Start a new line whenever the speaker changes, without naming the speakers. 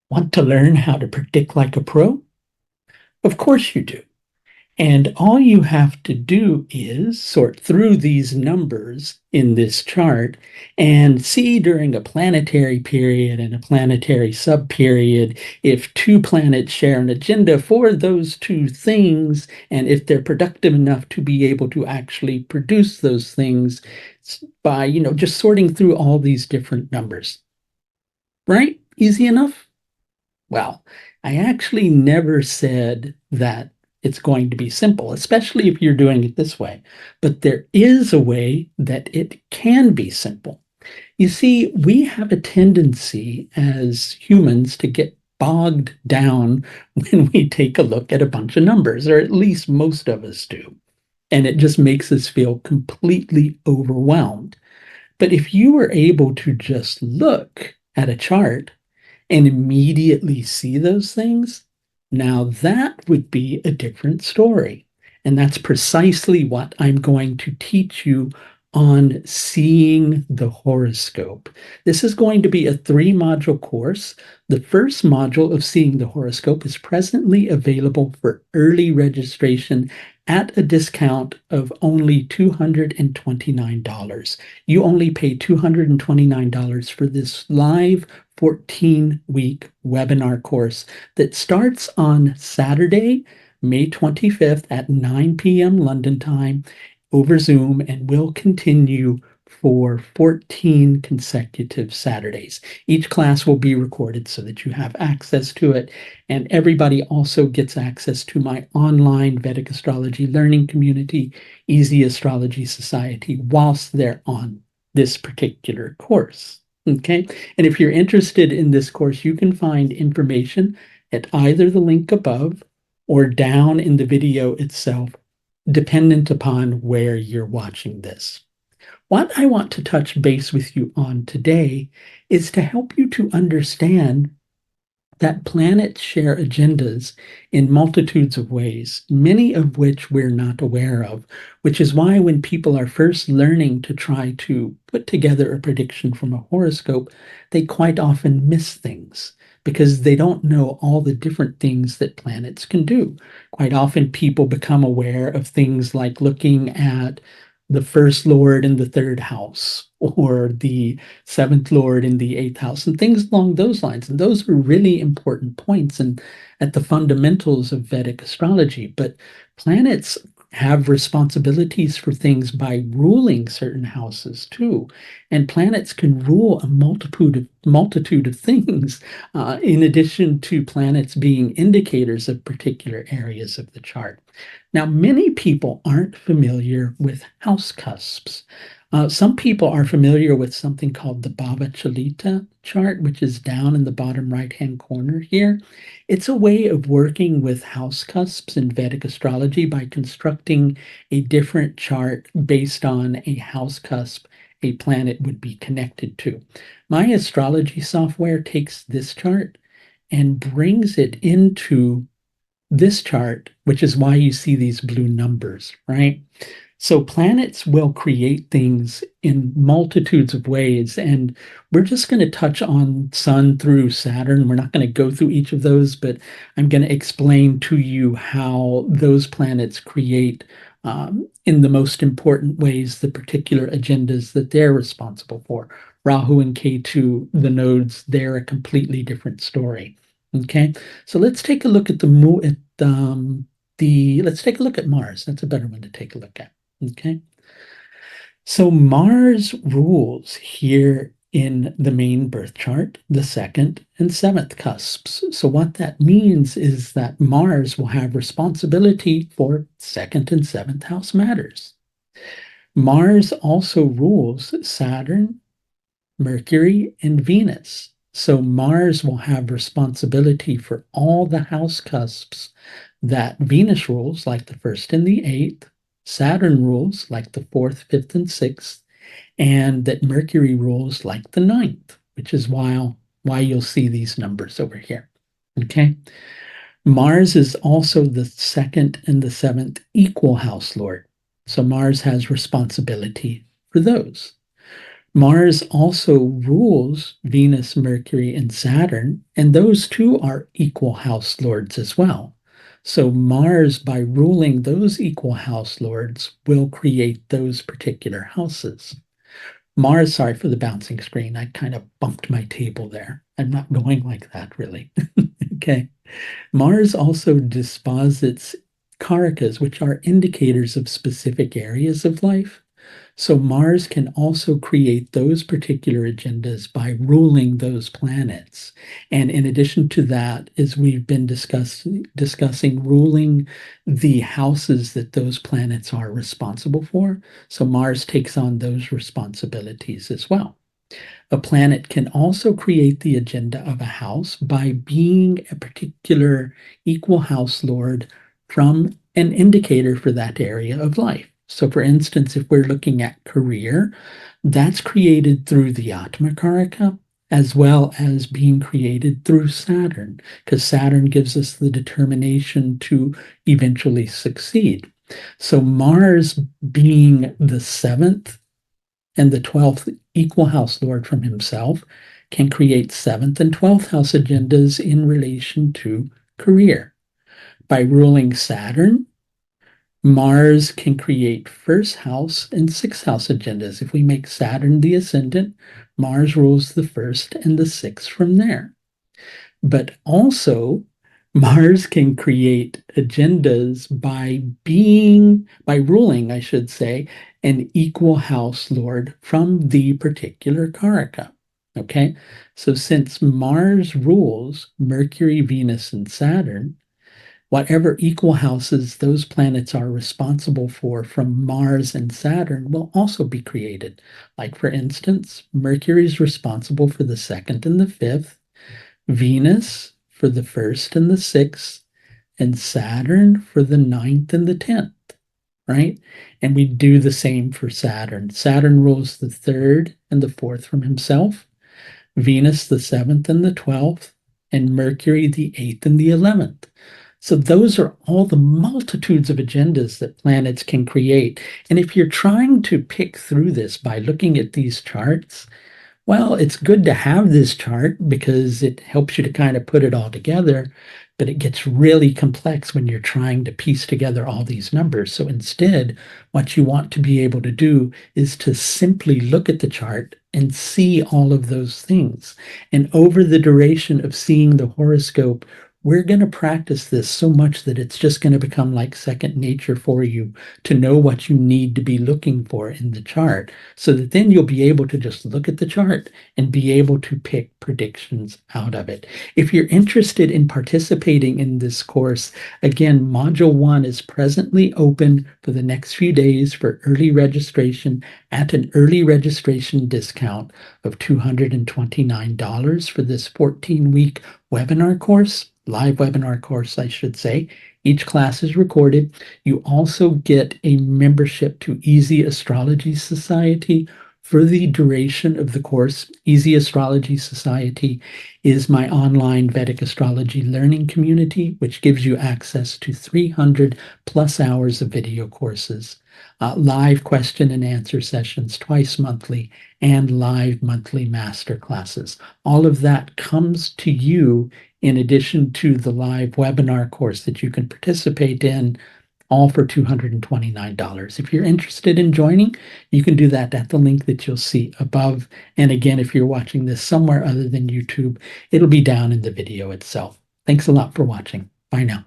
Want to learn how to predict like a pro? Of course you do. And all you have to do is sort through these numbers in this chart and see during a planetary period and a planetary subperiod if two planets share an agenda for those two things and if they're productive enough to be able to actually produce those things by, just sorting through all these different numbers. Right? Easy enough? Well, I actually never said that it's going to be simple, especially if you're doing it this way. But there is a way that it can be simple. You see, we have a tendency as humans to get bogged down when we take a look at a bunch of numbers, or at least most of us do. And it just makes us feel completely overwhelmed. But if you were able to just look at a chart and immediately see those things, now that would be a different story. And that's precisely what I'm going to teach you on seeing the horoscope. This is going to be a 3-module course. The first module of seeing the horoscope is presently available for early registration at a discount of only $229. You only pay $229 for this live 14-week webinar course that starts on Saturday, May 25th at 9 p.m. London time over Zoom and will continue for 14 consecutive Saturdays. Each class will be recorded so that you have access to it, and everybody also gets access to my online Vedic astrology learning community, Easy Astrology Society, whilst they're on this particular course. Okay, and if you're interested in this course, you can find information at either the link above or down in the video itself, dependent upon where you're watching this. What I want to touch base with you on today is to help you to understand that planets share agendas in multitudes of ways, many of which we're not aware of, which is why when people are first learning to try to put together a prediction from a horoscope, they quite often miss things because they don't know all the different things that planets can do. Quite often, people become aware of things like looking at the first lord in the third house or the seventh lord in the eighth house and things along those lines. And those are really important points and at the fundamentals of Vedic astrology. But planets have responsibilities for things by ruling certain houses too. And planets can rule a multitude of things, in addition to planets being indicators of particular areas of the chart. Now, many people aren't familiar with house cusps. Some people are familiar with something called the Baba Chalita chart, which is down in the bottom right-hand corner here. It's a way of working with house cusps in Vedic astrology by constructing a different chart based on a house cusp a planet would be connected to. My astrology software takes this chart and brings it into this chart, which is why you see these blue numbers, right? So planets will create things in multitudes of ways, and we're just going to touch on Sun through Saturn. We're not going to go through each of those, but I'm going to explain to you how those planets create, in the most important ways, the particular agendas that they're responsible for. Rahu and Ketu, the nodes, they're a completely different story. Okay, so let's take a look at let's take a look at Mars. That's a better one to take a look at. Okay. So Mars rules here in the main birth chart, the second and seventh cusps. So what that means is that Mars will have responsibility for second and seventh house matters. Mars also rules Saturn, Mercury, and Venus. So Mars will have responsibility for all the house cusps that Venus rules, like the first and the eighth, Saturn rules, like the fourth, fifth, and sixth, and that Mercury rules, like the ninth, which is why you'll see these numbers over here. Okay. Mars is also the second and the seventh equal house lord. So Mars has responsibility for those. Mars also rules Venus, Mercury, and Saturn, and those two are equal house lords as well. So Mars, by ruling those equal house lords, will create those particular houses. Mars, sorry for the bouncing screen. I kind of bumped my table there. I'm not going like that, really. Okay. Mars also disposits karakas, which are indicators of specific areas of life. So Mars can also create those particular agendas by ruling those planets. And in addition to that, as we've been discussing ruling the houses that those planets are responsible for. So Mars takes on those responsibilities as well. A planet can also create the agenda of a house by being a particular equal house lord from an indicator for that area of life. So, for instance, if we're looking at career, that's created through the Atma Karaka as well as being created through Saturn, because Saturn gives us the determination to eventually succeed. So, Mars being the seventh and the 12th equal house lord from himself can create 7th and 12th house agendas in relation to career. By ruling Saturn, Mars can create first house and sixth house agendas. If we make Saturn the ascendant, Mars rules the first and the sixth from there. But also, Mars can create agendas by ruling, I should say, an equal house lord from the particular Karaka. Okay, so since Mars rules Mercury, Venus, and Saturn, whatever equal houses those planets are responsible for from Mars and Saturn will also be created. Like, for instance, Mercury is responsible for the second and the fifth, Venus for the first and the sixth, and Saturn for the ninth and the 10th, right? And we do the same for Saturn. Saturn rules the third and the fourth from himself, Venus the seventh and the 12th, and Mercury the eighth and the 11th. So those are all the multitudes of agendas that planets can create. And if you're trying to pick through this by looking at these charts, well, it's good to have this chart because it helps you to kind of put it all together, but it gets really complex when you're trying to piece together all these numbers. So instead, what you want to be able to do is to simply look at the chart and see all of those things. And over the duration of seeing the horoscope, we're going to practice this so much that it's just going to become like second nature for you to know what you need to be looking for in the chart, so that then you'll be able to just look at the chart and be able to pick predictions out of it. If you're interested in participating in this course, again, Module 1 is presently open for the next few days for early registration at an early registration discount of $229 for this 14-week webinar course, live webinar course, I should say. Each class is recorded. You also get a membership to Easy Astrology Society for the duration of the course. Easy Astrology Society is my online Vedic astrology learning community, which gives you access to 300 plus hours of video courses, live question and answer sessions twice monthly, and live monthly master classes. All of that comes to you in addition to the live webinar course that you can participate in, all for $229. If you're interested in joining, you can do that at the link that you'll see above. And again, if you're watching this somewhere other than YouTube, it'll be down in the video itself. Thanks a lot for watching. Bye now.